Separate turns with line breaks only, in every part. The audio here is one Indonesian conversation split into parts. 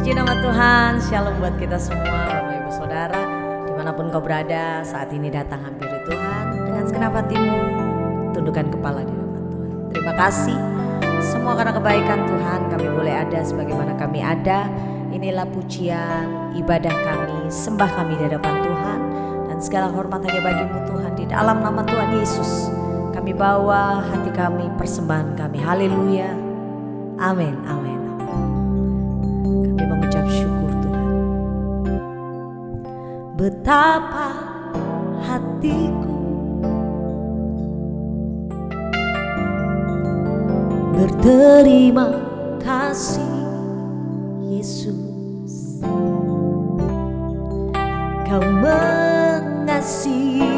Puji nama Tuhan, shalom buat kita semua Bapak Ibu Saudara. Dimanapun kau berada, saat ini datang hampiri Tuhan. Dengan segenap hatimu, tundukkan kepala di hadapan Tuhan. Terima kasih semua karena kebaikan Tuhan. Kami boleh ada sebagaimana kami ada. Inilah pujian, ibadah kami, sembah kami di hadapan Tuhan. Dan segala hormat hanya bagimu Tuhan. Di dalam nama Tuhan Yesus, kami bawa hati kami, persembahan kami. Haleluya. Amin, amin. Kami mengucap syukur Tuhan. Betapa hatiku berterima kasih Yesus, Kau mengasihiku,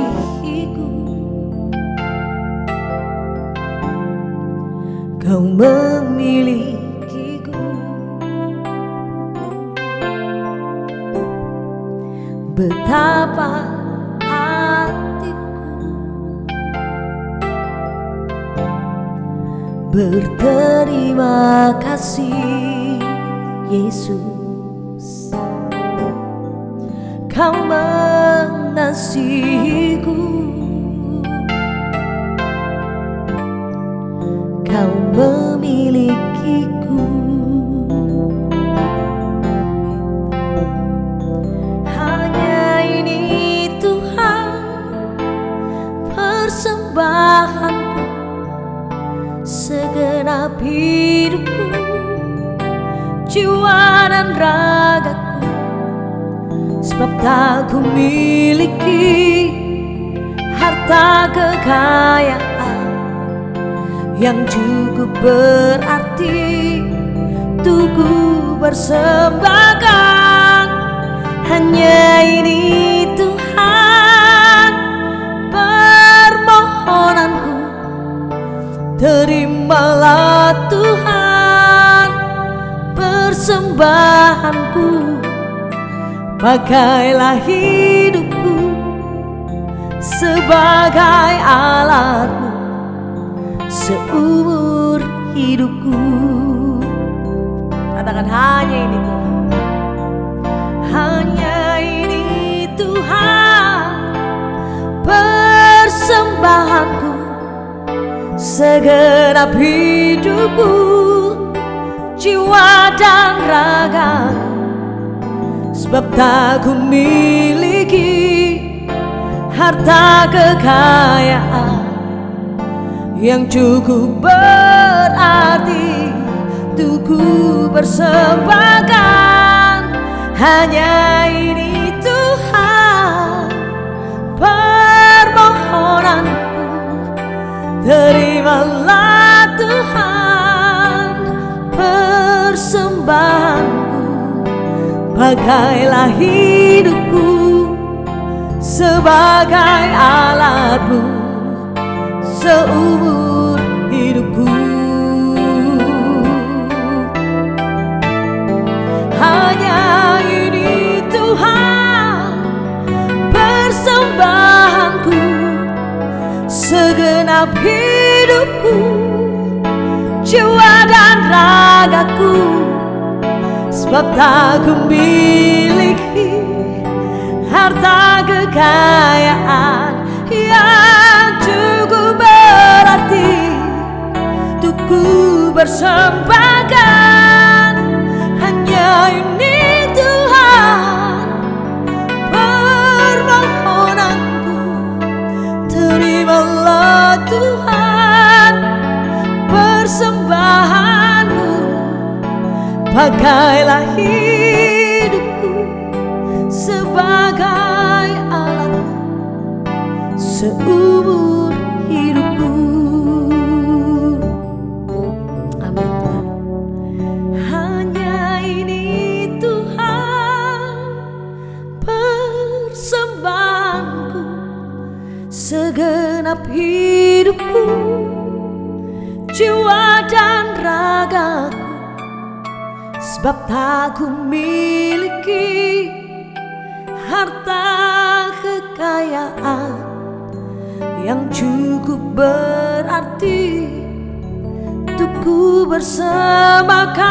Kau memilikiku. Betapa hatiku berterima kasih Yesus, Kau mengasihiku, Kau memilikiku. Hanya ini Tuhan persembahanku, segenap hidupku, jiwa dan ragaku. Sebab tak ku miliki harta kekayaan yang cukup berarti untuk ku persembahkan. Hanya ini Tuhan permohonanku, terimalah Tuhan persembahanku. Pakailah hidupku sebagai alatmu seumur hidupku. Katakan hanya ini Tuhan. Hanya ini Tuhan persembahanku, segenap hidupku, jiwa dan ragaku. Sebab tak ku miliki harta kekayaan yang cukup berarti untuk ku persembahkan. Hanya ini Tuhan permohonanku, terimalah Tuhan persembahanku. Pakailah hidupku sebagai alatmu seumur hidupku. Hanya ini Tuhan persembahanku, segenap hidupku, jiwa dan ragaku. Sebab tak ku miliki harta kekayaan yang cukup berarti untuk ku persembahkan. Hanya ini Tuhan permohonanku, terimalah Tuhan persembahanku. Pakailah hidupku sebagai alatmu seumur hidupku. Amin. Hanya ini Tuhan persembahanku, segenap hidupku, jiwa dan ragaku. Sebab tak ku miliki harta kekayaan yang cukup berarti untuk ku bersamakan.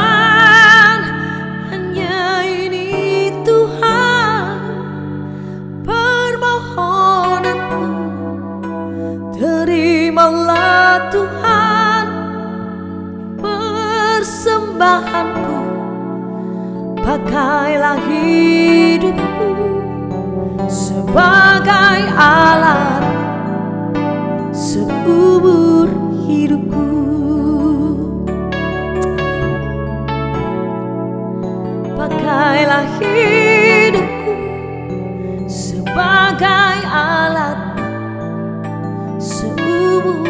Hanya Pakailah hidupku sebagai alat seumur hidupku. Pakailah hidupku sebagai alat seumur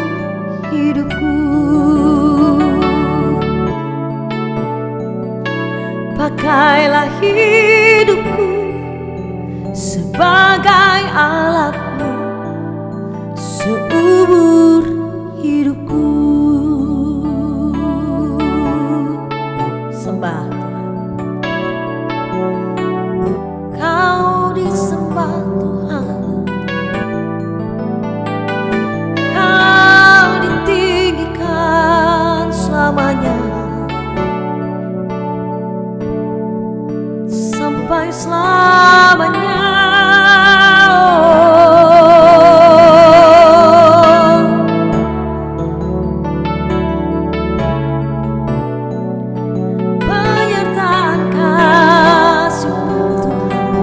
hidupku. Pakailah hidupku sebagai alatmu seumur hidupku. Sembah Tuhan, Kau disembah Tuhan, Kau ditinggikan selamanya sampai selamanya. Penyertaan kasih-Mu Tuhan,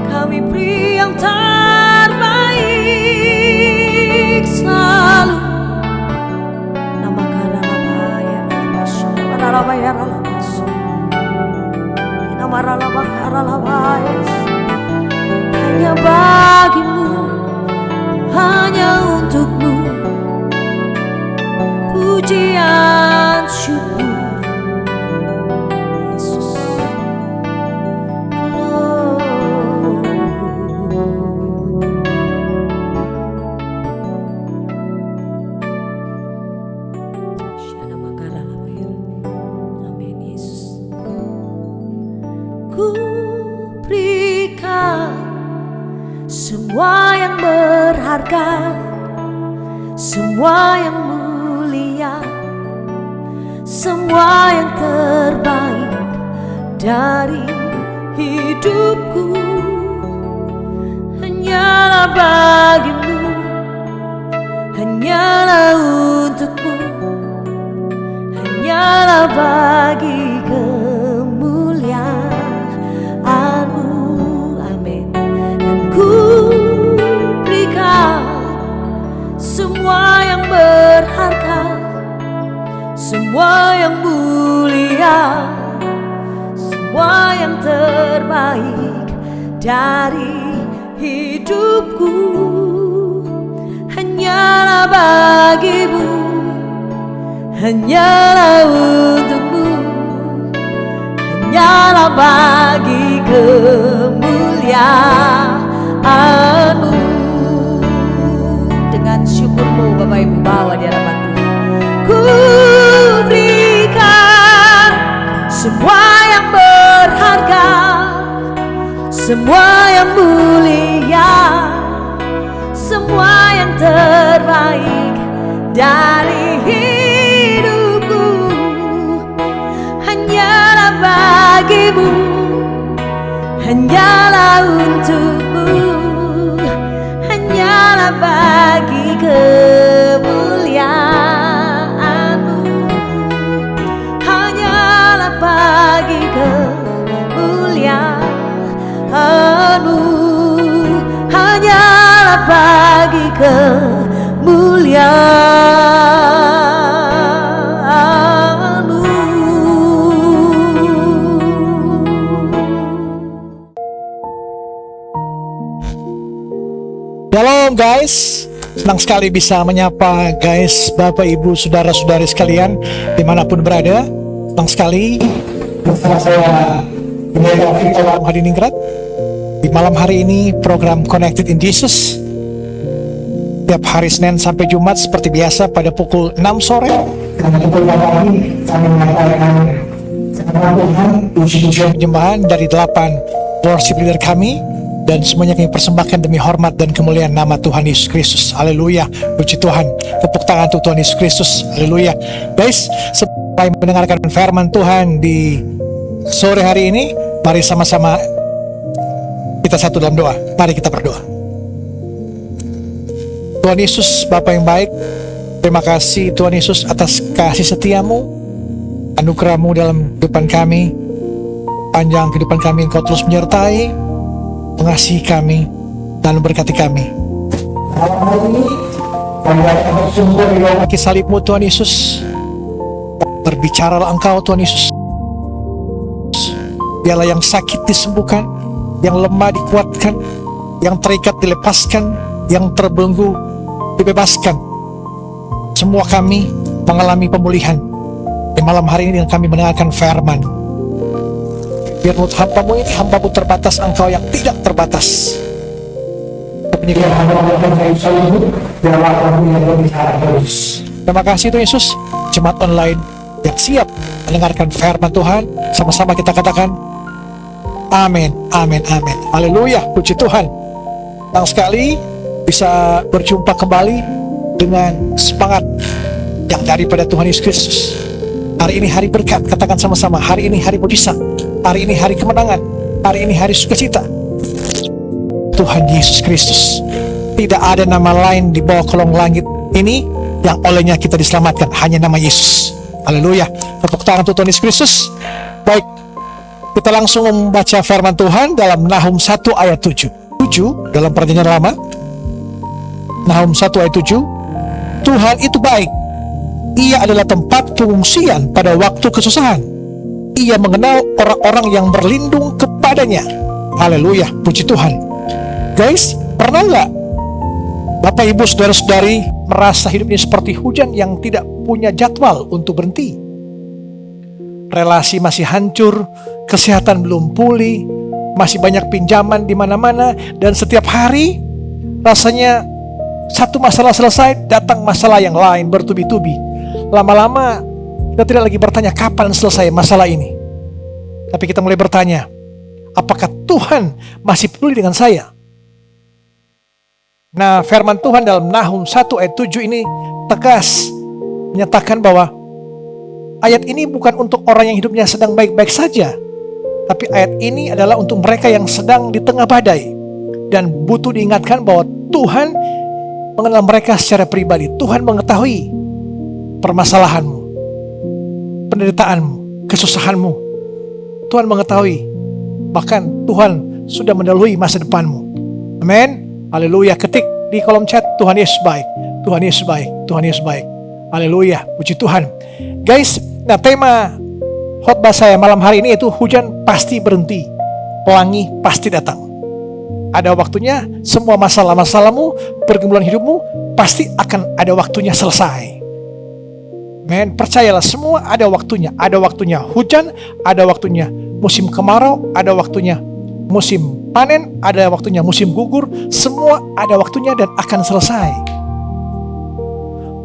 kami beri yang terbaik selalu. Nama karalabaya ralabaya ralabasu, nama ralabaya, hanya bagimu, hanya untukmu pujian syukur Yesus. Amin Yesus. Ku berikan semua yang berharga, semua yang mulia, semua yang terbaik dari hidupku. Hanyalah bagimu, hanyalah untukmu, hanyalah bagi kemuliaan-Mu. Amin. Dan ku berikan semua yang berharga, semua yang mulia, semua yang terbaik dari hidupku. Hanyalah bagimu, hanyalah untukmu, hanyalah bagi kemuliaan-Mu. Dengan syukurmu Bapak Ibu bawa di hadapan Tuhan. Ku berikan semua yang berharga, semua yang mulia, semua yang terbaik dari hidupku. Hanyalah bagimu, hanyalah untukmu, hanyalah bagi kemuliaan-Mu, hanyalah bagi kemuliaan-Mu, hanyalah bagi kemuliaan-Mu.
Shalom guys, senang sekali bisa menyapa guys, Bapak Ibu, Saudara-saudari sekalian dimanapun berada. Senang sekali bersama saya Pendeta Victor Hadiningrat di malam hari ini program Connected in Jesus. Tiap hari Senin sampai Jumat seperti biasa pada pukul 6 sore sampai pukul 8 pagi kami menyampaikan Tuhan puji-pujian penyembahan dari 8 worship leader kami. Dan semuanya kami persembahkan demi hormat dan kemuliaan nama Tuhan Yesus Kristus. Haleluya, puji Tuhan. Tepuk tangan untuk Tuhan Yesus Kristus. Haleluya. Guys, sebelum mendengarkan firman Tuhan di sore hari ini, mari sama-sama kita satu dalam doa. Mari kita berdoa. Tuhan Yesus, Bapa yang baik, terima kasih Tuhan Yesus atas kasih setiamu, anugerah-Mu dalam kehidupan kami. Panjang kehidupan kami Engkau terus menyertai, mengasihi kami, dan memberkati kami. Hari ini kami akan bersungguh di dalam kaki salib-Mu Tuhan Yesus. Berbicaralah Engkau Tuhan Yesus. Biarlah yang sakit disembuhkan, yang lemah dikuatkan, yang terikat dilepaskan, yang terbelenggu dibebaskan. Semua kami mengalami pemulihan di malam hari ini, yang kami mendengarkan firman. Biar menurut hamba-Mu ini, hamba-Mu terbatas, Engkau yang tidak terbatas. Terima kasih Tuhan Yesus. Jemaat online yang siap mendengarkan firman Tuhan, sama-sama kita katakan amin, amin, amin. Haleluya, puji Tuhan. Senang sekali bisa berjumpa kembali dengan semangat yang daripada Tuhan Yesus Kristus. Hari ini hari berkat, katakan sama-sama, hari ini hari mujizat, hari ini hari kemenangan, hari ini hari sukacita. Tuhan Yesus Kristus, tidak ada nama lain di bawah kolong langit ini yang olehnya kita diselamatkan, hanya nama Yesus. Haleluya, tepuk tangan untuk Tuhan Yesus Kristus. Baik, kita langsung membaca firman Tuhan dalam Nahum 1 ayat 7 dalam perjanjian lama. Nahum 1 ayat 7, Tuhan itu baik, Ia adalah tempat pengungsian pada waktu kesusahan. Ia mengenal orang-orang yang berlindung kepadanya. Haleluya, puji Tuhan. Guys, pernah nggak Bapak Ibu saudara-saudari merasa hidup ini seperti hujan yang tidak punya jadwal untuk berhenti? Relasi masih hancur, kesehatan belum pulih, masih banyak pinjaman di mana-mana, dan setiap hari rasanya satu masalah selesai, datang masalah yang lain bertubi-tubi. Lama-lama kita tidak lagi bertanya kapan selesai masalah ini, tapi kita mulai bertanya, apakah Tuhan masih peduli dengan saya? Nah, firman Tuhan dalam Nahum 1 ayat 7 ini tegas menyatakan bahwa ayat ini bukan untuk orang yang hidupnya sedang baik-baik saja, tapi ayat ini adalah untuk mereka yang sedang di tengah badai dan butuh diingatkan bahwa Tuhan mengenal mereka secara pribadi. Tuhan mengetahui permasalahanmu, penderitaanmu, kesusahanmu. Tuhan mengetahui, bahkan Tuhan sudah mendahului masa depanmu. Amin. Haleluya. Ketik di kolom chat, Tuhan Yesus baik, Tuhan Yesus baik, Tuhan Yesus baik. Haleluya, puji Tuhan. Guys, nah tema khotbah saya malam hari ini itu hujan pasti berhenti, pelangi pasti datang. Ada waktunya, semua masalah-masalahmu, pergumulan hidupmu pasti akan ada waktunya selesai. Men, percayalah, semua ada waktunya. Ada waktunya hujan, ada waktunya musim kemarau, ada waktunya musim panen, ada waktunya musim gugur. Semua ada waktunya dan akan selesai.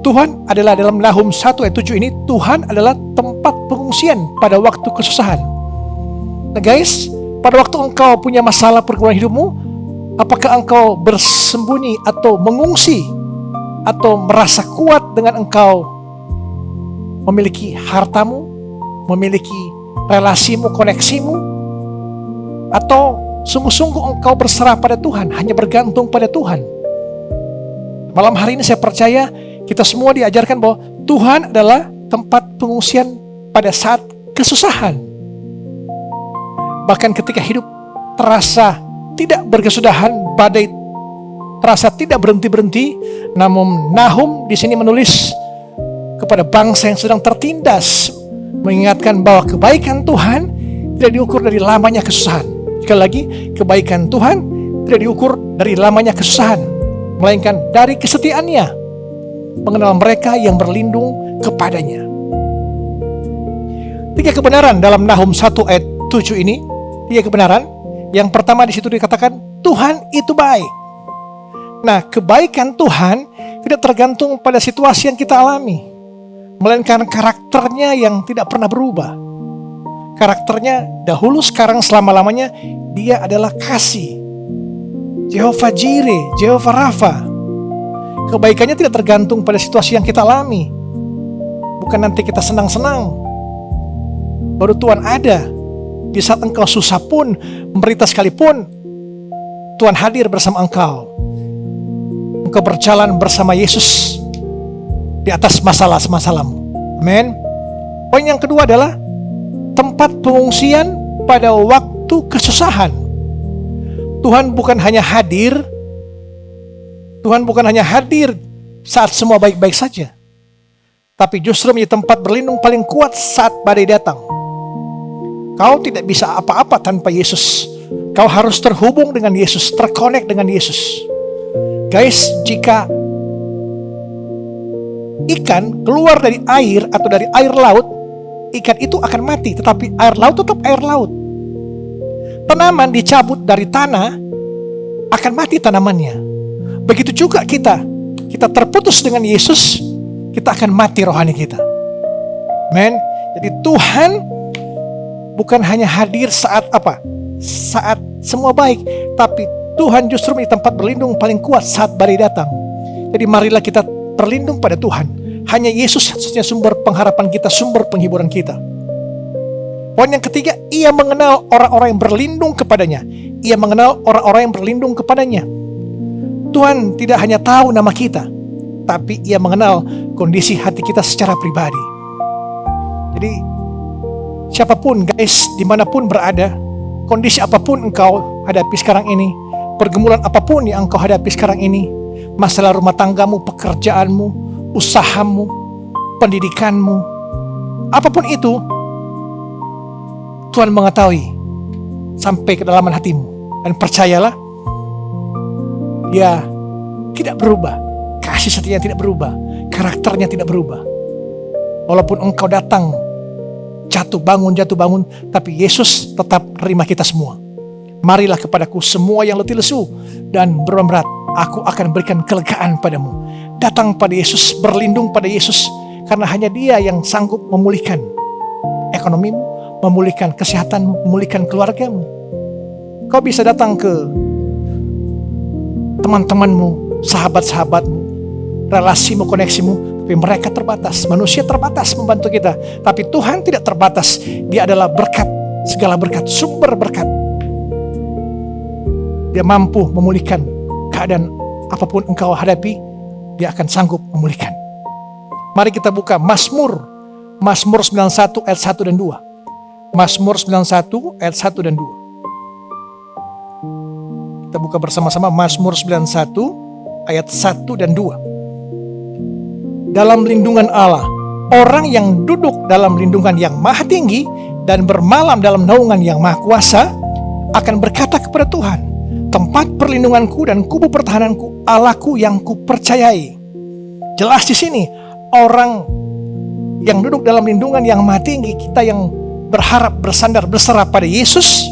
Tuhan adalah dalam Nahum 1 ayat 7 ini, Tuhan adalah tempat pengungsian pada waktu kesusahan. Nah guys, pada waktu engkau punya masalah pergumulan hidupmu, apakah engkau bersembunyi atau mengungsi, atau merasa kuat dengan engkau memiliki hartamu, memiliki relasimu, koneksimu, atau sungguh-sungguh engkau berserah pada Tuhan, hanya bergantung pada Tuhan? Malam hari ini saya percaya kita semua diajarkan bahwa Tuhan adalah tempat pengungsian pada saat kesusahan. Bahkan ketika hidup terasa tidak berkesudahan, badai terasa tidak berhenti-berhenti, namun Nahum di sini menulis kepada bangsa yang sedang tertindas, mengingatkan bahwa kebaikan Tuhan tidak diukur dari lamanya kesusahan. Sekali lagi, kebaikan Tuhan tidak diukur dari lamanya kesusahan, melainkan dari kesetiaannya mengenal mereka yang berlindung kepadanya. 3 kebenaran dalam Nahum 1 ayat 7 ini, 3 kebenaran. Yang pertama di situ dikatakan Tuhan itu baik. Nah, kebaikan Tuhan tidak tergantung pada situasi yang kita alami, melainkan karakternya yang tidak pernah berubah. Karakternya dahulu, sekarang, selama-lamanya, Dia adalah kasih. Jehovah Jireh, Jehovah Rafa. Kebaikannya tidak tergantung pada situasi yang kita alami. Bukan nanti kita senang-senang baru Tuhan ada. Di saat engkau susah pun, menderita sekalipun, Tuhan hadir bersama engkau. Engkau berjalan bersama Yesus di atas masalah-masalahmu. Amin. Poin yang kedua adalah tempat pengungsian pada waktu kesusahan. Tuhan bukan hanya hadir saat semua baik-baik saja, tapi justru menjadi tempat berlindung paling kuat saat badai datang. Kau tidak bisa apa-apa tanpa Yesus. Kau harus terhubung dengan Yesus, terkonek dengan Yesus. Guys, jika ikan keluar dari air atau dari air laut, ikan itu akan mati, tetapi air laut tetap air laut. Tanaman dicabut dari tanah, akan mati tanamannya. Begitu juga kita terputus dengan Yesus, kita akan mati rohani kita. Men, jadi Tuhan bukan hanya hadir saat semua baik, tapi Tuhan justru menjadi tempat berlindung paling kuat saat badai datang. Jadi marilah kita berlindung pada Tuhan. Hanya Yesus satu-satunya sumber pengharapan kita, sumber penghiburan kita. Poin yang ketiga, ia mengenal orang-orang yang berlindung kepadanya. Ia mengenal orang-orang yang berlindung kepadanya. Tuhan tidak hanya tahu nama kita, tapi ia mengenal kondisi hati kita secara pribadi. Jadi siapapun guys, dimanapun berada, kondisi apapun engkau hadapi sekarang ini, pergumulan apapun yang engkau hadapi sekarang ini, masalah rumah tanggamu, pekerjaanmu, usahamu, pendidikanmu, apapun itu, Tuhan mengetahui sampai kedalaman hatimu. Dan percayalah, Dia tidak berubah. Kasih setianya tidak berubah. Karakternya tidak berubah. Walaupun engkau datang, jatuh bangun, tapi Yesus tetap terima kita semua. Marilah kepadaku semua yang letih lesu dan berat, aku akan berikan kelegaan padamu. Datang pada Yesus, berlindung pada Yesus, karena hanya Dia yang sanggup memulihkan ekonomimu, memulihkan kesehatanmu, memulihkan keluargamu. Kau bisa datang ke teman-temanmu, sahabat-sahabatmu, relasimu, koneksimu, tapi mereka terbatas. Manusia terbatas membantu kita, tapi Tuhan tidak terbatas. Dia adalah berkat, segala berkat, sumber berkat. Dia mampu memulihkan keadaan apapun engkau hadapi. Dia akan sanggup memulihkan. Mari kita buka Mazmur 91 ayat 1 dan 2. Mazmur 91 ayat 1 dan 2. Kita buka bersama-sama Mazmur 91 ayat 1 dan 2. Dalam lindungan Allah, orang yang duduk dalam lindungan yang maha tinggi dan bermalam dalam naungan yang maha kuasa akan berkata kepada Tuhan, tempat perlindunganku dan kubu pertahananku, Allahku yang kupercayai. Jelas di sini, orang yang duduk dalam lindungan yang maha tinggi, kita yang berharap, bersandar, berserah pada Yesus,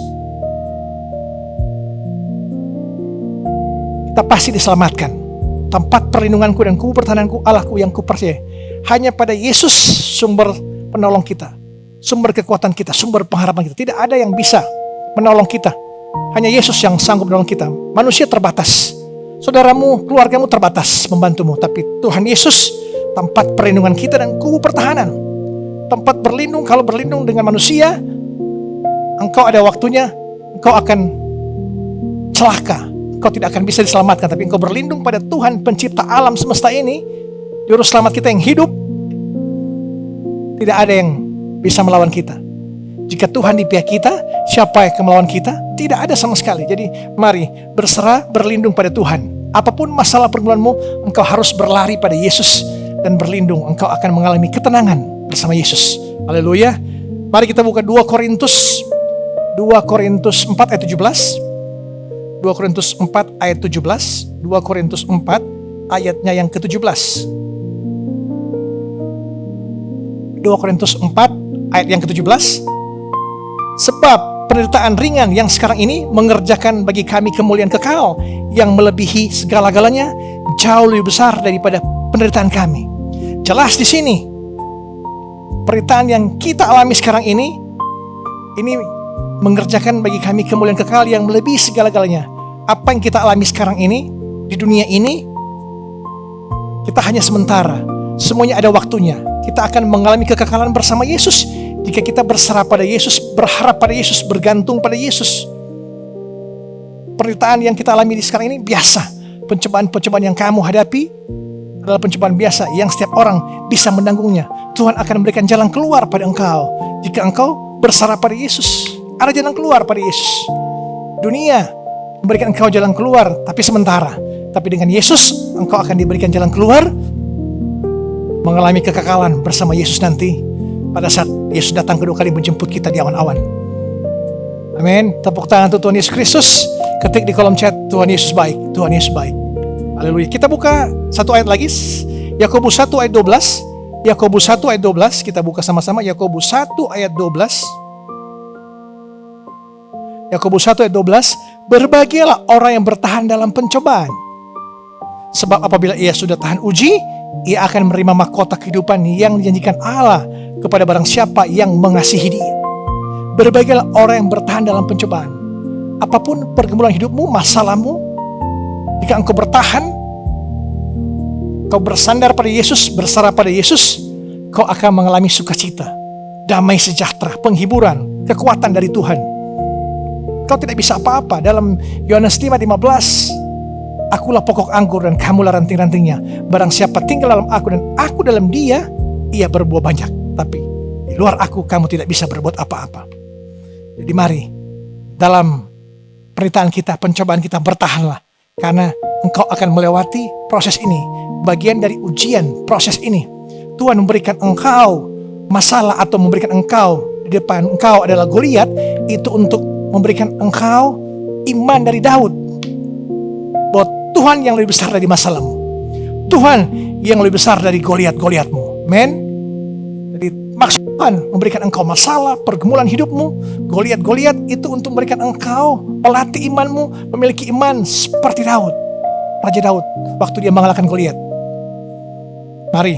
kita pasti diselamatkan. Tempat perlindunganku dan kubu pertahananku, Allahku yang kupercayai. Hanya pada Yesus sumber penolong kita, sumber kekuatan kita, sumber pengharapan kita. Tidak ada yang bisa menolong kita. Hanya Yesus yang sanggup menolong kita. Manusia terbatas. Saudaramu, keluargamu terbatas membantumu. Tapi Tuhan Yesus, tempat perlindungan kita dan kubu pertahanan. Tempat berlindung. Kalau berlindung dengan manusia, engkau ada waktunya, engkau akan celaka. Engkau tidak akan bisa diselamatkan. Tapi engkau berlindung pada Tuhan pencipta alam semesta ini, juru selamat kita yang hidup. Tidak ada yang bisa melawan kita. Jika Tuhan di pihak kita, siapa yang akan melawan kita? Tidak ada sama sekali. Jadi mari berserah, berlindung pada Tuhan. Apapun masalah pergumulanmu, engkau harus berlari pada Yesus dan berlindung. Engkau akan mengalami ketenangan bersama Yesus. Haleluya. Mari kita buka 2 Korintus 4 ayat 17. 2 Korintus 4 ayat 17. 2 Korintus 4 ayatnya yang ke-17. 2 Korintus 4 ayat yang ke-17. Sebab penderitaan ringan yang sekarang ini mengerjakan bagi kami kemuliaan kekal yang melebihi segala-galanya, jauh lebih besar daripada penderitaan kami. Jelas di sini, penderitaan yang kita alami sekarang ini mengerjakan bagi kami kemuliaan kekal yang melebihi segala-galanya. Apa yang kita alami sekarang ini di dunia ini, kita hanya sementara. Semuanya ada waktunya. Kita akan mengalami kekekalan bersama Yesus jika kita berserah pada Yesus, berharap pada Yesus, bergantung pada Yesus. Penderitaan yang kita alami di sekarang ini biasa. Pencobaan-pencobaan yang kamu hadapi adalah pencobaan biasa yang setiap orang bisa menanggungnya. Tuhan akan memberikan jalan keluar pada engkau. Jika engkau bersarah pada Yesus, ada jalan keluar pada Yesus. Dunia memberikan engkau jalan keluar, tapi sementara. Tapi dengan Yesus, engkau akan diberikan jalan keluar, mengalami kekekalan bersama Yesus nanti, pada saat Yesus datang kedua kali menjemput kita di awan-awan. Amin. Tepuk tangan untuk Tuhan Yesus Kristus. Ketik di kolom chat, Tuhan Yesus baik, Tuhan Yesus baik. Haleluya. Kita buka satu ayat lagi, Yakobus 1 ayat 12. Yakobus 1 ayat 12, kita buka sama-sama. Yakobus 1 ayat 12. Yakobus 1 ayat 12. Berbahagialah orang yang bertahan dalam pencobaan, sebab apabila ia sudah tahan uji, ia akan menerima mahkota kehidupan yang dijanjikan Allah kepada barang siapa yang mengasihi Dia. Berbahagialah orang yang bertahan dalam pencobaan. Apapun pergumulan hidupmu, masalahmu, jika engkau bertahan, kau bersandar pada Yesus, bersarah pada Yesus, kau akan mengalami sukacita, damai sejahtera, penghiburan, kekuatan dari Tuhan. Kau tidak bisa apa-apa. Dalam Yohanes 5:15, akulah pokok anggur dan kamulah ranting-rantingnya. Barang siapa tinggal dalam aku dan aku dalam dia, ia berbuah banyak. Tapi di luar aku kamu tidak bisa berbuat apa-apa. Jadi mari, dalam penderitaan kita, pencobaan kita, bertahanlah. Karena engkau akan melewati proses ini. Bagian dari ujian proses ini. Tuhan memberikan engkau masalah atau memberikan engkau, di depan engkau adalah Goliat, itu untuk memberikan engkau iman dari Daud. Bahwa Tuhan yang lebih besar dari masalahmu. Tuhan yang lebih besar dari Goliat-Goliatmu. Amen. Jadi maksud Tuhan memberikan engkau masalah, pergumulan hidupmu, Goliat-Goliat itu untuk memberikan engkau melatih imanmu, memiliki iman seperti Daud. Raja Daud waktu dia mengalahkan Goliat. Mari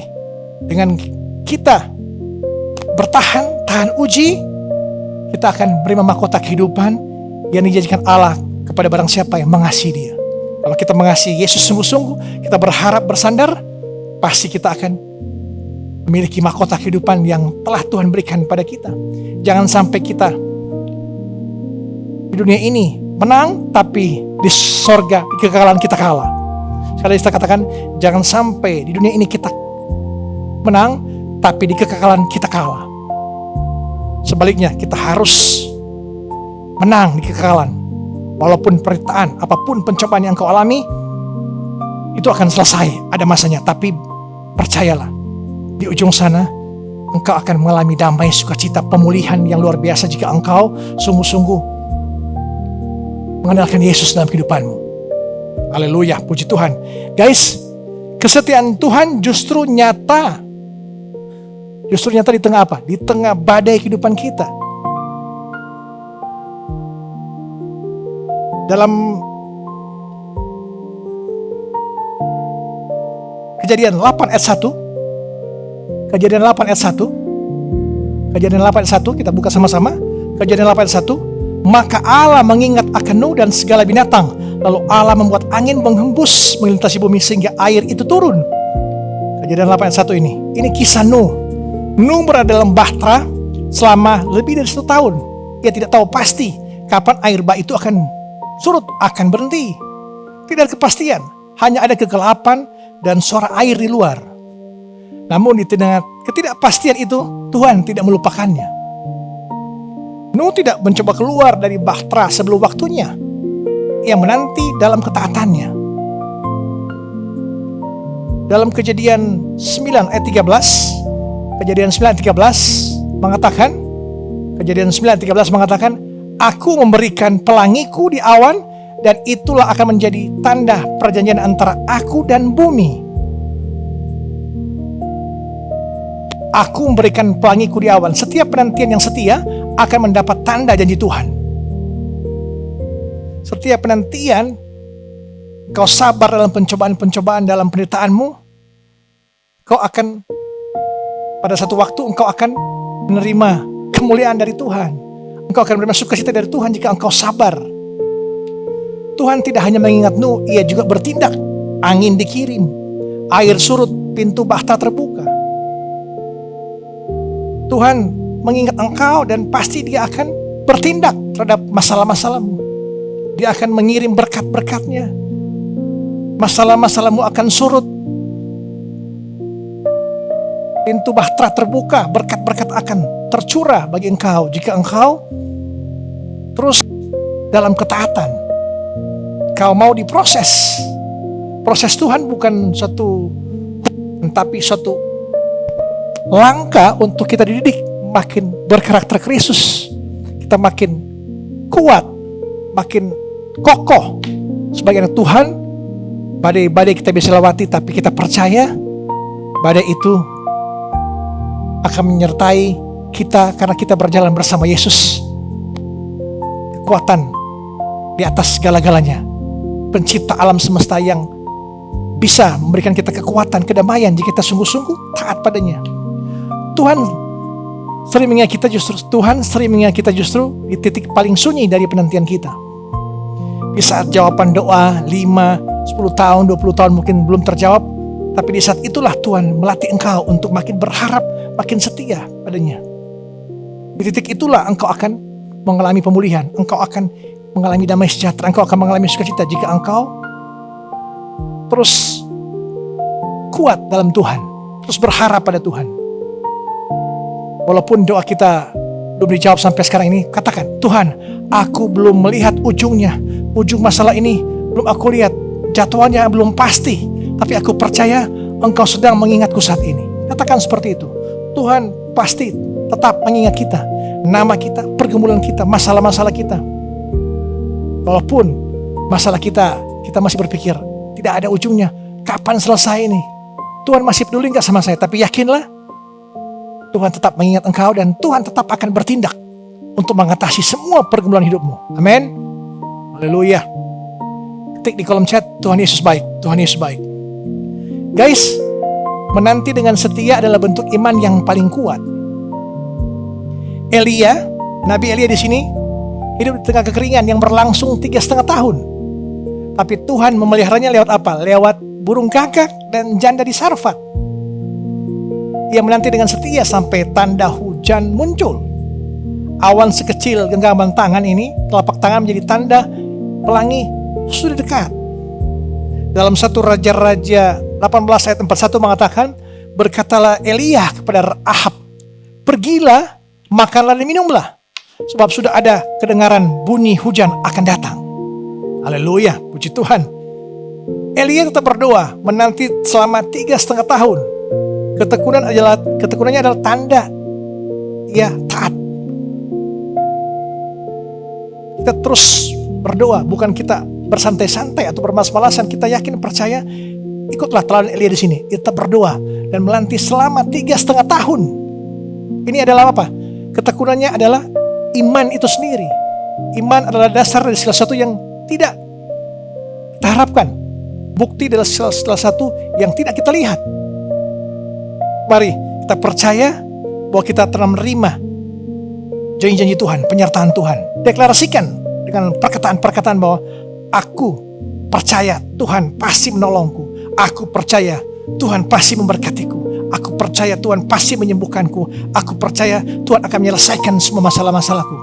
dengan kita bertahan, tahan uji, kita akan menerima mahkota kehidupan yang dijanjikan Allah kepada barang siapa yang mengasihi Dia. Kalau kita mengasihi Yesus sungguh-sungguh, kita berharap bersandar, pasti kita akan memiliki mahkota kehidupan yang telah Tuhan berikan pada kita. Jangan sampai kita di dunia ini menang, tapi di sorga, di kekekalan kita kalah. Sekali kita katakan, jangan sampai di dunia ini kita menang, tapi di kekekalan kita kalah. Sebaliknya, kita harus menang di kekekalan. Walaupun penderitaan, apapun pencobaan yang kau alami, itu akan selesai, ada masanya. Tapi percayalah, di ujung sana engkau akan mengalami damai, sukacita, pemulihan yang luar biasa jika engkau sungguh-sungguh mengandalkan Yesus dalam kehidupanmu. Haleluya, puji Tuhan. Guys, kesetiaan Tuhan justru nyata. Justru nyata di tengah apa? Di tengah badai kehidupan kita. Dalam Kejadian 8 ayat 1. Kejadian 8 ayat 1. Kejadian 8 ayat 1, kita buka sama-sama. Kejadian 8 ayat 1. Maka Allah mengingat akan Nuh dan segala binatang. Lalu Allah membuat angin menghembus melintasi bumi sehingga air itu turun. Kejadian 8 ayat 1 ini. Ini kisah Nuh. Nuh berada dalam bahtera selama lebih dari 1 tahun. Ia tidak tahu pasti kapan air bah itu akan surut, akan berhenti. Tidak ada kepastian. Hanya ada kegelapan dan suara air di luar. Namun di tengah ketidakpastian itu, Tuhan tidak melupakannya. Nuh tidak mencoba keluar dari bahtera sebelum waktunya. Ia menanti dalam ketaatannya. Dalam Kejadian 9 ayat 13, Kejadian 9 ayat 13 mengatakan, Kejadian 9 ayat 13 mengatakan, Aku memberikan pelangiku di awan, dan itulah akan menjadi tanda perjanjian antara aku dan bumi. Aku memberikan pelangiku di awan. Setiap penantian yang setia akan mendapat tanda janji Tuhan. Setiap penantian, kau sabar dalam pencobaan-pencobaan dalam penderitaanmu, kau akan pada satu waktu engkau akan menerima kemuliaan dari Tuhan. Engkau akan menerima sukacita dari Tuhan jika engkau sabar. Tuhan tidak hanya mengingat Nuh, ia juga bertindak. Angin dikirim, air surut, pintu bahtera terbuka. Tuhan mengingat engkau dan pasti Dia akan bertindak terhadap masalah-masalahmu. Dia akan mengirim berkat-berkatnya. Masalah-masalahmu akan surut. pintu bahtera terbuka, berkat-berkat akan tercurah bagi engkau jika engkau terus dalam ketaatan. Kau mau diproses. Proses Tuhan bukan satu, tapi satu langkah untuk kita dididik makin berkarakter Kristus. Kita makin kuat, makin kokoh sebagai anak Tuhan. Badai-badai kita bisa lewati, tapi kita percaya badai itu akan menyertai kita karena kita berjalan bersama Yesus. Kekuatan di atas segala-galanya, pencipta alam semesta yang bisa memberikan kita kekuatan, kedamaian jika kita sungguh-sungguh taat padanya. Tuhan sering mengingat kita justru di titik paling sunyi dari penantian kita. Di saat jawaban doa 5, 10 tahun, 20 tahun mungkin belum terjawab, tapi di saat itulah Tuhan melatih engkau untuk makin berharap, makin setia padanya. Di titik itulah engkau akan mengalami pemulihan, engkau akan mengalami damai sejahtera, engkau akan mengalami sukacita jika engkau terus kuat dalam Tuhan, terus berharap pada Tuhan. Walaupun doa kita belum dijawab sampai sekarang ini, katakan, Tuhan, aku belum melihat ujungnya, ujung masalah ini belum aku lihat, jadwalnya belum pasti, tapi aku percaya Engkau sedang mengingatku saat ini. Katakan seperti itu. Tuhan pasti tetap mengingat kita, nama kita, pergumulan kita, masalah-masalah kita. Walaupun masalah kita masih berpikir tidak ada ujungnya, kapan selesai ini? Tuhan masih peduli gak sama saya? Tapi yakinlah, Tuhan tetap mengingat engkau dan Tuhan tetap akan bertindak untuk mengatasi semua pergumulan hidupmu. Amin. Haleluya. Ketik di kolom chat, Tuhan Yesus baik, Tuhan Yesus baik. Guys, menanti dengan setia adalah bentuk iman yang paling kuat. Nabi Elia di sini hidup di tengah kekeringan yang berlangsung 3,5 tahun. Tapi Tuhan memeliharanya lewat apa? Lewat burung gagak dan janda di Sarfat. Ia menanti dengan setia sampai tanda hujan muncul. Awan sekecil genggaman tangan ini, telapak tangan menjadi tanda pelangi sudah dekat. Dalam 1 Raja-Raja 18 ayat 41 mengatakan, berkatalah Elia kepada Ahab, pergilah, makanlah dan minumlah, sebab sudah ada kedengaran bunyi hujan akan datang. Haleluya, puji Tuhan. Elia tetap berdoa, menanti selama 3,5 tahun. Ketekunannya adalah tanda ia taat. Kita terus berdoa, bukan kita bersantai-santai atau bermalas-malasan. Kita yakin, percaya, ikutlah teladan Elia di sini. Kita berdoa dan menanti selama 3,5 tahun. Ini adalah apa? Ketekunannya adalah iman itu sendiri. Iman adalah dasar dari segala sesuatu yang tidak kita harapkan. Bukti adalah salah satu yang tidak kita lihat. Mari kita percaya bahwa kita telah menerima janji-janji Tuhan, penyertaan Tuhan. Deklarasikan dengan perkataan-perkataan bahwa aku percaya Tuhan pasti menolongku. Aku percaya Tuhan pasti memberkatiku. Aku percaya Tuhan pasti menyembuhkanku. Aku percaya Tuhan akan menyelesaikan semua masalah-masalahku.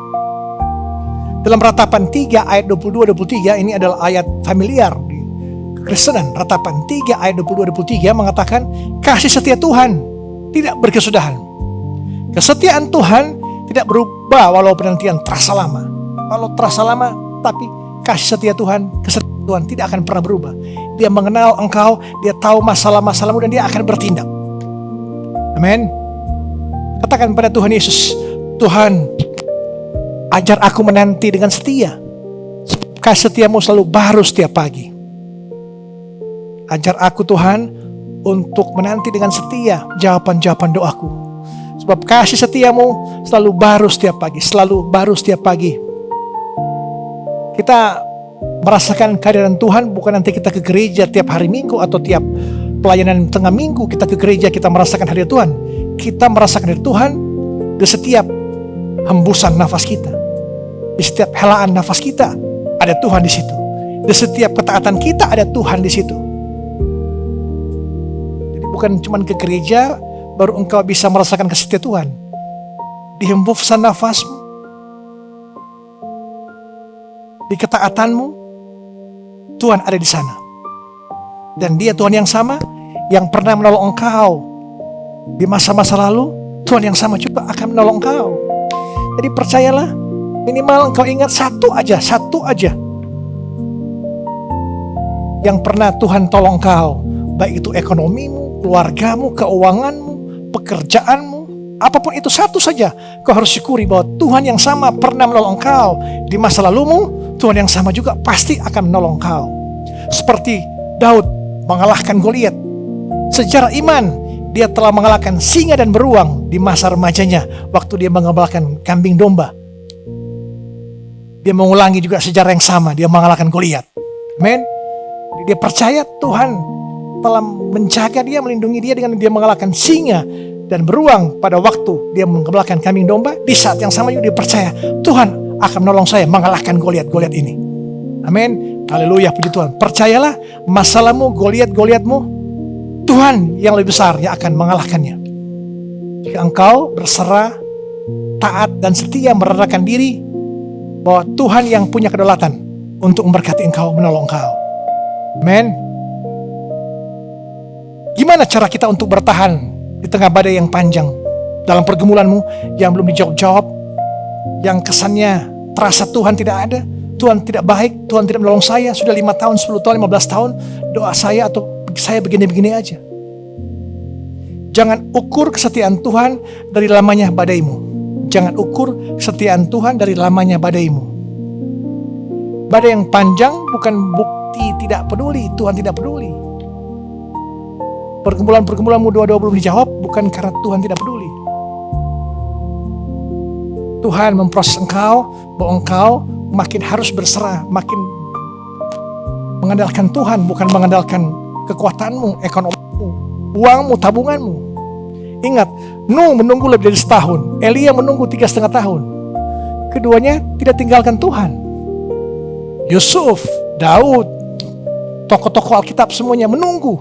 Dalam Ratapan 3 ayat 22-23, ini adalah ayat familiar di Kekristenan. Ratapan 3 ayat 22-23 mengatakan, kasih setia Tuhan tidak berkesudahan. Kesetiaan Tuhan tidak berubah walau penantian terasa lama. Walau terasa lama, tapi kasih setia Tuhan, kesetiaan Tuhan tidak akan pernah berubah. Dia mengenal engkau, dia tahu masalah-masalahmu dan dia akan bertindak. Amin. Katakan pada Tuhan Yesus, Tuhan, ajar aku menanti dengan setia. Kasih setiamu selalu baru setiap pagi. Ajar aku Tuhan untuk menanti dengan setia jawaban-jawaban doaku. Sebab kasih setiamu selalu baru setiap pagi. Selalu baru setiap pagi. Kita merasakan kehadiran Tuhan bukan nanti kita ke gereja tiap hari Minggu atau tiap pelayanan tengah minggu kita ke gereja kita merasakan hadirat Tuhan. Kita merasakan hadirat Tuhan di setiap hembusan nafas kita. Di setiap helaan nafas kita ada Tuhan di situ. Di setiap ketaatan kita ada Tuhan di situ. Jadi bukan cuma ke gereja baru engkau bisa merasakan kesetiaan Tuhan. Di hembusan nafasmu, di ketaatanmu, Tuhan ada di sana. Dan dia Tuhan yang sama yang pernah menolong engkau Di masa-masa lalu, Tuhan yang sama juga akan menolong kau. Jadi percayalah, minimal engkau ingat satu aja yang pernah Tuhan tolong kau, baik itu ekonomimu, keluargamu, keuanganmu, pekerjaanmu, apapun itu, satu saja kau harus syukuri bahwa Tuhan yang sama pernah menolong kau. Di masa lalumu, Tuhan yang sama juga pasti akan menolong kau. Seperti Daud mengalahkan Goliat. Secara iman, dia telah mengalahkan singa dan beruang di masa remajanya waktu dia mengembalakan kambing domba. Dia mengulangi juga sejarah yang sama, dia mengalahkan Goliat. Amin. Dia percaya Tuhan telah menjaga dia, melindungi dia dengan dia mengalahkan singa dan beruang pada waktu dia mengembalakan kambing domba. Di saat yang sama juga dia percaya Tuhan akan menolong saya mengalahkan Goliat ini. Amin. Haleluya, puji Tuhan. Percayalah, masalahmu, Goliatmu, Tuhan yang lebih besar yang akan mengalahkannya. Jika engkau berserah, taat dan setia merendahkan diri, bahwa Tuhan yang punya kedaulatan untuk memberkati engkau, menolong engkau. Amen. Gimana cara kita untuk bertahan di tengah badai yang panjang, dalam pergumulanmu yang belum dijawab-jawab, yang kesannya terasa Tuhan tidak ada, Tuhan tidak baik, Tuhan tidak menolong saya, sudah 5 tahun, 10 tahun, 15 tahun, doa saya atau saya begini-begini aja. Jangan ukur kesetiaan Tuhan dari lamanya badaimu. Jangan ukur kesetiaan Tuhan dari lamanya badaimu. Badai yang panjang bukan bukti tidak peduli, Tuhan tidak peduli. Pergumulan-pergumulanmu doa-doa belum dijawab bukan karena Tuhan tidak peduli. Tuhan memproses engkau, bahwa engkau makin harus berserah, makin mengandalkan Tuhan, bukan mengandalkan kekuatanmu, ekonomimu, uangmu, tabunganmu. Ingat, Nuh menunggu lebih dari setahun, Elia menunggu 3,5 tahun. Keduanya tidak tinggalkan Tuhan. Yusuf, Daud, tokoh-tokoh Alkitab semuanya menunggu.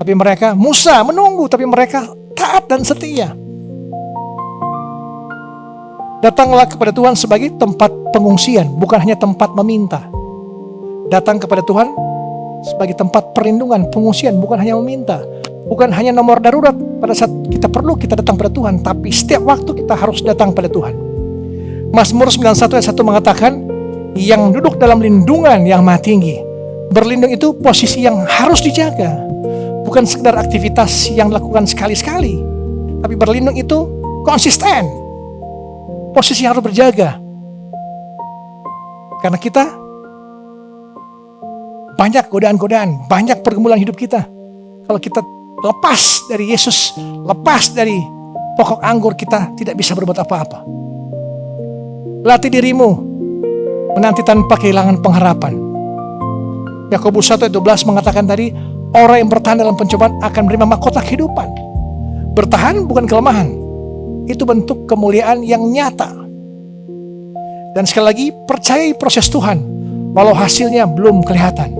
Tapi mereka, Musa menunggu, tapi mereka taat dan setia. Datanglah kepada Tuhan sebagai tempat pengungsian, bukan hanya tempat meminta. Datang kepada Tuhan sebagai tempat perlindungan, pengungsian, bukan hanya meminta. Bukan hanya nomor darurat pada saat kita perlu kita datang pada Tuhan, tapi setiap waktu kita harus datang pada Tuhan. Mazmur 91 ayat 1 mengatakan, yang duduk dalam lindungan yang maha tinggi. Berlindung itu posisi yang harus dijaga, bukan sekedar aktivitas yang dilakukan sekali-sekali, tapi berlindung itu konsisten, posisi yang harus berjaga. Karena kita banyak godaan-godaan, banyak pergumulan hidup kita. Kalau kita lepas dari Yesus, lepas dari pokok anggur, kita tidak bisa berbuat apa-apa. Latih dirimu menanti tanpa kehilangan pengharapan. Yakobus 1 ayat 12 mengatakan tadi, orang yang bertahan dalam pencobaan akan menerima mahkota kehidupan. Bertahan bukan kelemahan, itu bentuk kemuliaan yang nyata. Dan sekali lagi, percayai proses Tuhan walau hasilnya belum kelihatan.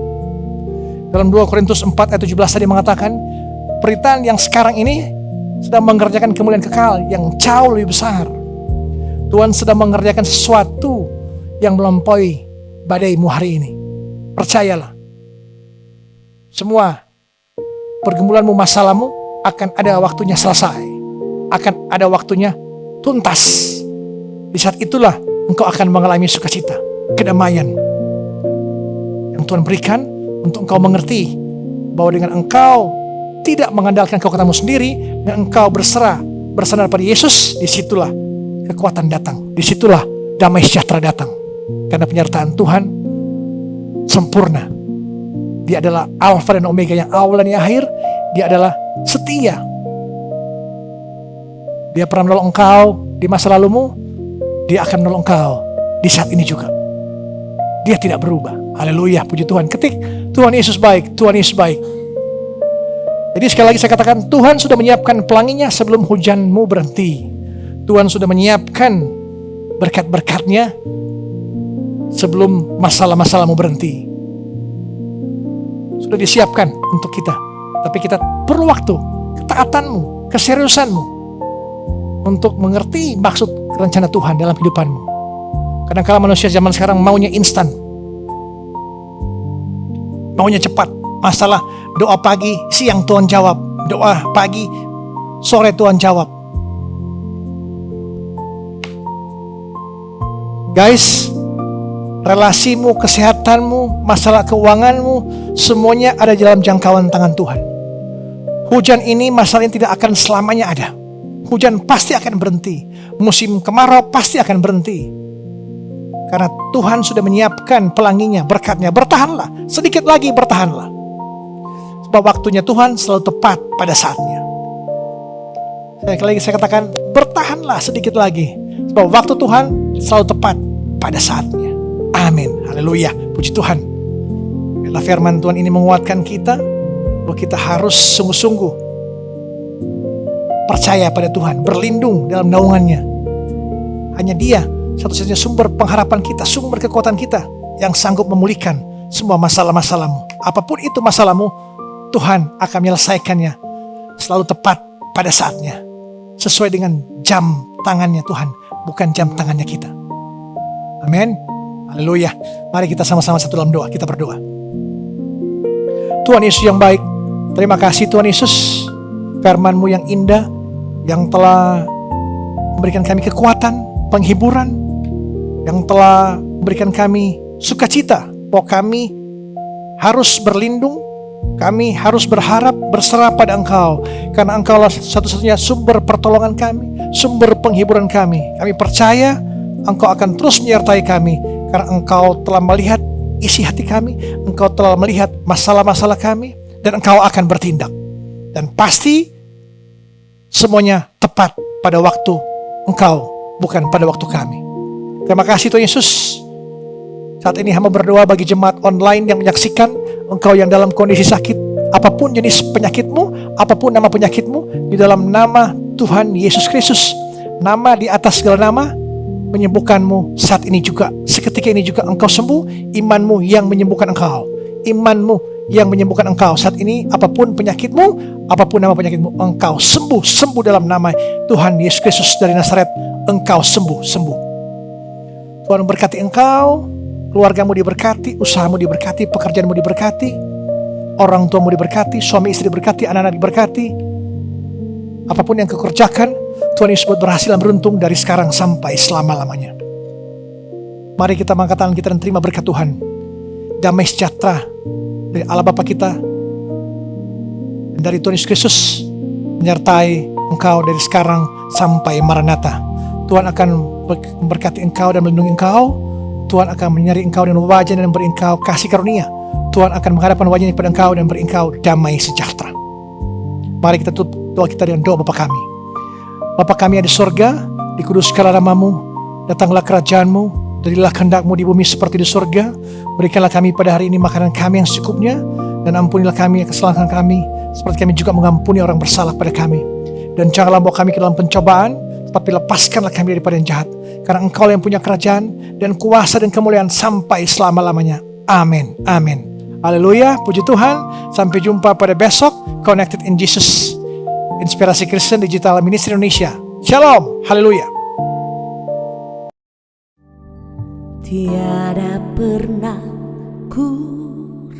Dalam 2 Korintus 4 ayat 17 tadi mengatakan, peritaan yang sekarang ini sedang mengerjakan kemuliaan kekal yang jauh lebih besar. Tuhan sedang mengerjakan sesuatu yang melampaui badaimu hari ini. Percayalah, semua pergumulanmu, masalahmu akan ada waktunya selesai, akan ada waktunya tuntas. Di saat itulah engkau akan mengalami sukacita, kedamaian yang Tuhan berikan untuk engkau mengerti bahwa dengan engkau tidak mengandalkan kekuatanmu sendiri, dan engkau berserah, bersandar pada Yesus, disitulah kekuatan datang, disitulah damai sejahtera datang. Karena penyertaan Tuhan sempurna. Dia adalah Alfa dan Omega, yang awal dan yang akhir. Dia adalah setia. Dia pernah menolong engkau di masa lalumu, dia akan menolong engkau di saat ini juga. Dia tidak berubah. Haleluya, puji Tuhan. Ketik, Tuhan Yesus baik, Tuhan Yesus baik. Jadi sekali lagi saya katakan, Tuhan sudah menyiapkan pelanginya sebelum hujanmu berhenti. Tuhan sudah menyiapkan berkat-berkatnya sebelum masalah-masalahmu berhenti. Sudah disiapkan untuk kita. Tapi kita perlu waktu, ketaatanmu, keseriusanmu untuk mengerti maksud rencana Tuhan dalam hidupanmu. Kadang-kala manusia zaman sekarang maunya instan, maunya cepat. Masalah doa pagi, siang Tuhan jawab. Doa pagi, sore Tuhan jawab. Guys, relasimu, kesehatanmu, masalah keuanganmu, semuanya ada dalam jangkauan tangan Tuhan. Hujan ini masalahnya tidak akan selamanya ada. Hujan pasti akan berhenti. Musim kemarau pasti akan berhenti. Karena Tuhan sudah menyiapkan pelanginya, berkatnya. Bertahanlah, sedikit lagi bertahanlah. Sebab waktunya Tuhan selalu tepat pada saatnya. Saya katakan, bertahanlah sedikit lagi. Sebab waktu Tuhan selalu tepat pada saatnya. Amin. Haleluya. Puji Tuhan. Bila firman Tuhan ini menguatkan kita, bahwa kita harus sungguh-sungguh percaya pada Tuhan, berlindung dalam naungannya. Hanya Dia satu-satunya sumber pengharapan kita, sumber kekuatan kita yang sanggup memulihkan semua masalah-masalahmu. Apapun itu masalahmu, Tuhan akan menyelesaikannya selalu tepat pada saatnya, sesuai dengan jam tangannya Tuhan, bukan jam tangannya kita. Amin. Haleluya. Mari kita sama-sama satu dalam doa. Kita berdoa. Tuhan Yesus yang baik, terima kasih Tuhan Yesus, firman-Mu yang indah, yang telah memberikan kami kekuatan, penghiburan, yang telah memberikan kami sukacita, bahwa kami harus berlindung, kami harus berharap, berserah pada Engkau, karena Engkaulah satu-satunya sumber pertolongan kami, sumber penghiburan kami. Kami percaya Engkau akan terus menyertai kami, karena Engkau telah melihat isi hati kami, Engkau telah melihat masalah-masalah kami, dan Engkau akan bertindak. Dan pasti semuanya tepat pada waktu Engkau, bukan pada waktu kami. Terima kasih Tuhan Yesus. Saat ini hamba berdoa bagi jemaat online yang menyaksikan, engkau yang dalam kondisi sakit, apapun jenis penyakitmu, apapun nama penyakitmu, di dalam nama Tuhan Yesus Kristus, nama di atas segala nama, menyembuhkanmu saat ini juga. Seketika ini juga engkau sembuh, imanmu yang menyembuhkan engkau. Imanmu yang menyembuhkan engkau. Saat ini apapun penyakitmu, apapun nama penyakitmu, engkau sembuh dalam nama Tuhan Yesus Kristus dari Nazaret. Engkau sembuh. Tuhan memberkati engkau, keluargamu diberkati, usahamu diberkati, pekerjaanmu diberkati, orang tuamu diberkati, suami istri diberkati, anak-anak diberkati. Apapun yang kau kerjakan, Tuhan Yesus buat berhasil dan beruntung dari sekarang sampai selama-lamanya. Mari kita mengangkat tangan kita dan terima berkat Tuhan. Damai sejahtera dari Allah Bapa kita dan dari Tuhan Yesus Kristus menyertai engkau dari sekarang sampai Maranatha. Tuhan akan memberkati engkau dan melindungi engkau. Tuhan akan menyeri engkau dengan wajah dan memberi engkau kasih karunia. Tuhan akan menghadapkan wajahnya kepada engkau dan memberi engkau damai sejahtera. Mari kita tutup doa kita dengan doa Bapa kami. Bapa kami yang di sorga, dikuduskanlah namamu, datanglah kerajaanmu, jadilah kehendakmu di bumi seperti di sorga. Berikanlah kami pada hari ini makanan kami yang secukupnya, dan ampunilah kami kesalahan kami, seperti kami juga mengampuni orang bersalah pada kami. Dan janganlah bawa kami ke dalam pencobaan, tapi lepaskanlah kami daripada yang jahat. Karena Engkau yang punya kerajaan dan kuasa dan kemuliaan sampai selama-lamanya. Amin. Amin. Haleluya. Puji Tuhan. Sampai jumpa pada besok. Connected in Jesus, Inspirasi Kristen Digital Ministry Indonesia. Shalom. Haleluya.
Tiada pernah ku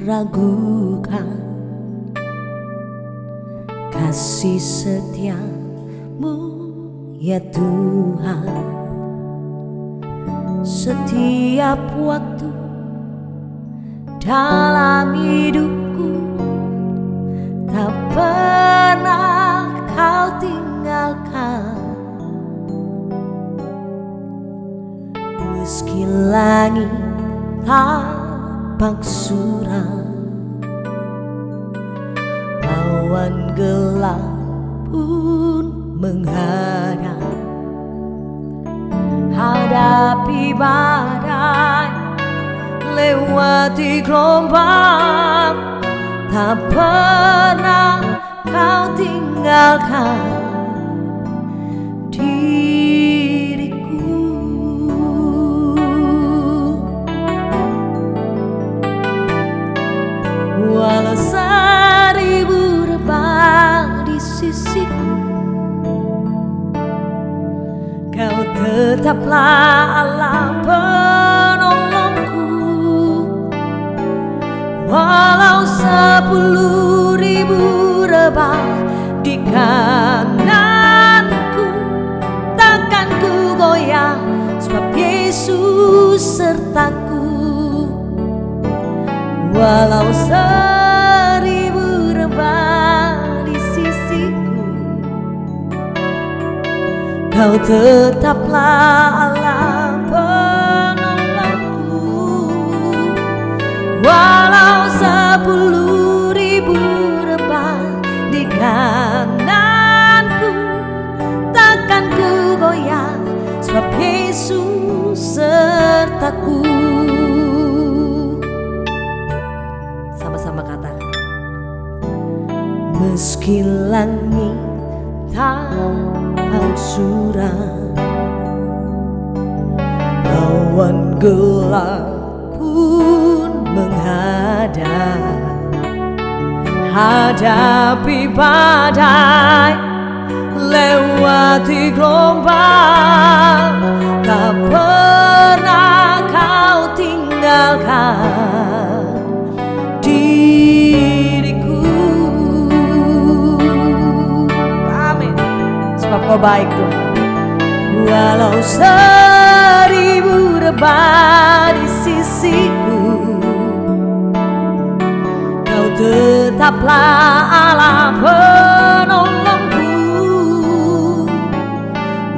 ragukan kasih setiamu, ya Tuhan. Setiap waktu dalam hidupku, tak pernah kau tinggalkan. Meski langit tampak suram, awan gelap pun menghadap, hadapi badai, lewati gelombang, tak pernah kau tinggalkan diriku. Walau seribu rebah di sisiku, Kau tetaplah Allah penolongku. Walau 10.000 rebah kananku, takkan ku goyah, sebab Yesus sertaku. Walau seribu rebah di sisiku, Kau tetaplah Allah penolongku. Walau 10.000 rebah di kananku, takkan ku goyah, sebab Yesus sertaku. Sama-sama katakan. Meski langit tanpa suram, awan gelap pun menghadap, hadapi badai, lewati gelombang, tak pernah Kau tinggalkan diriku. Amin. Sebab Kau baik Tuhan. Walau 1000 rebah di sisiku, Kau tetaplah Allah penolongku.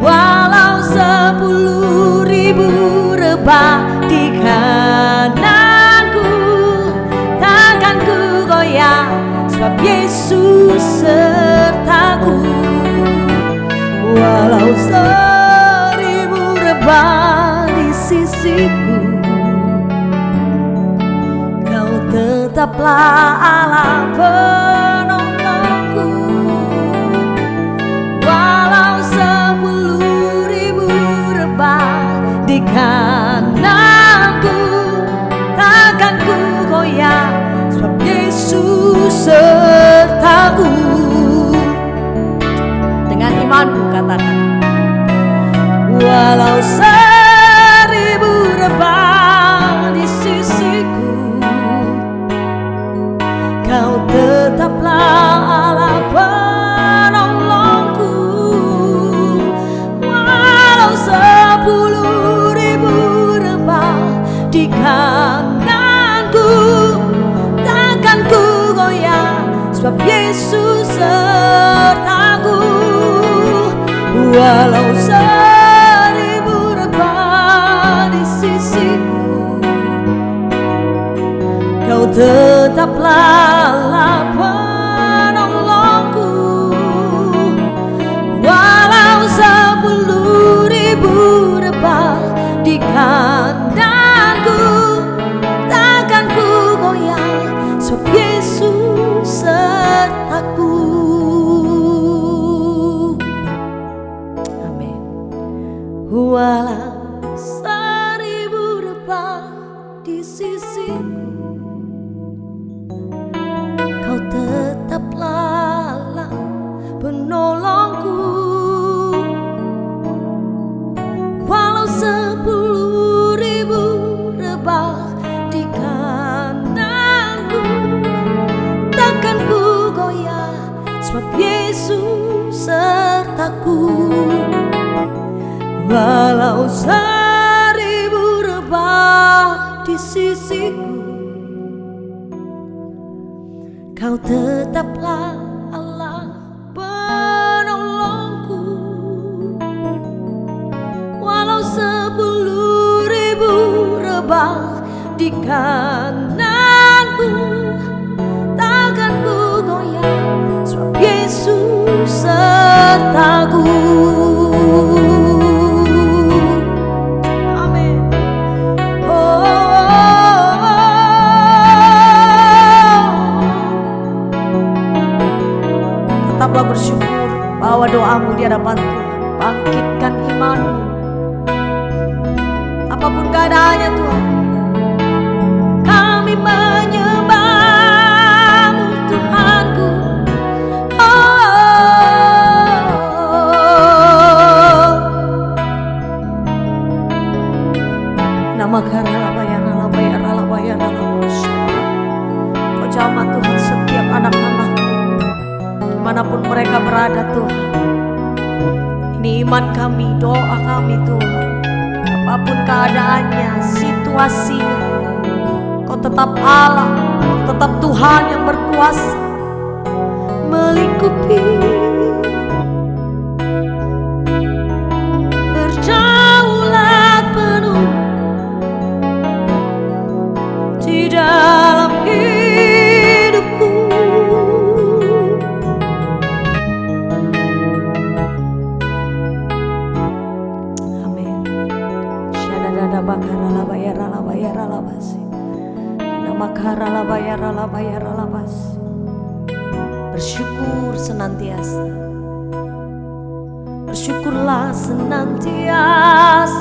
Walau 10.000 rebah di kananku, takkan ku goyah, sebab Yesus sertaku. Walau 1000 rebah di sisiku, Kau tetaplah Allah penolongku. Walau 10.000 rebah di kananku, takkan ku goyah, sebab Yesus sertaku. Dengan imanmu katakan. Walau 1000 rebah di sisiku, Kau tetaplah Allah penolongku. Walau 10.000 rebah di kananku, takkan ku goyah, sebab Yesus sertaku. Walau 1000 rebah di sisiku, Kau tetaplah Allah penolongku. Walau 10.000 rebah di kananku, takkan ku goyah, sebab Yesus sertaku. Amin. Walau 1000 rebah di sisiku, Kau tetaplah Allah penolongku. Walau 10.000 rebah di kananku, takkan ku goyah, sebab Yesus sertaku. Walau 1000 rebah di sisiku, Kau tetaplah Allah penolongku. Walau 10.000 rebah di kananku, takkan ku goyah, sebab Yesus sertaku. Amin. Tetaplah bersyukur, bawa doamu di hadapan Tuhan, bangkitkan imanmu. Apapun keadaannya Tuhan, kami menyembah-Mu Tuhanku. Nama Kau jamah Tuhan setiap anak-anak-Mu dimanapun mereka berada Tuhan. Ini iman kami, doa kami Tuhan. Apapun keadaannya, situasinya, Kau tetap Allah, Kau tetap Tuhan yang berkuasa melingkupi. Berdaulat penuh di dalam hidupku. Amin. Syadadada bakarala bayarala bayarala basi. Namakarala bayarala bayarala basi. Bersyukur senantiasa. Bersyukurlah senantiasa.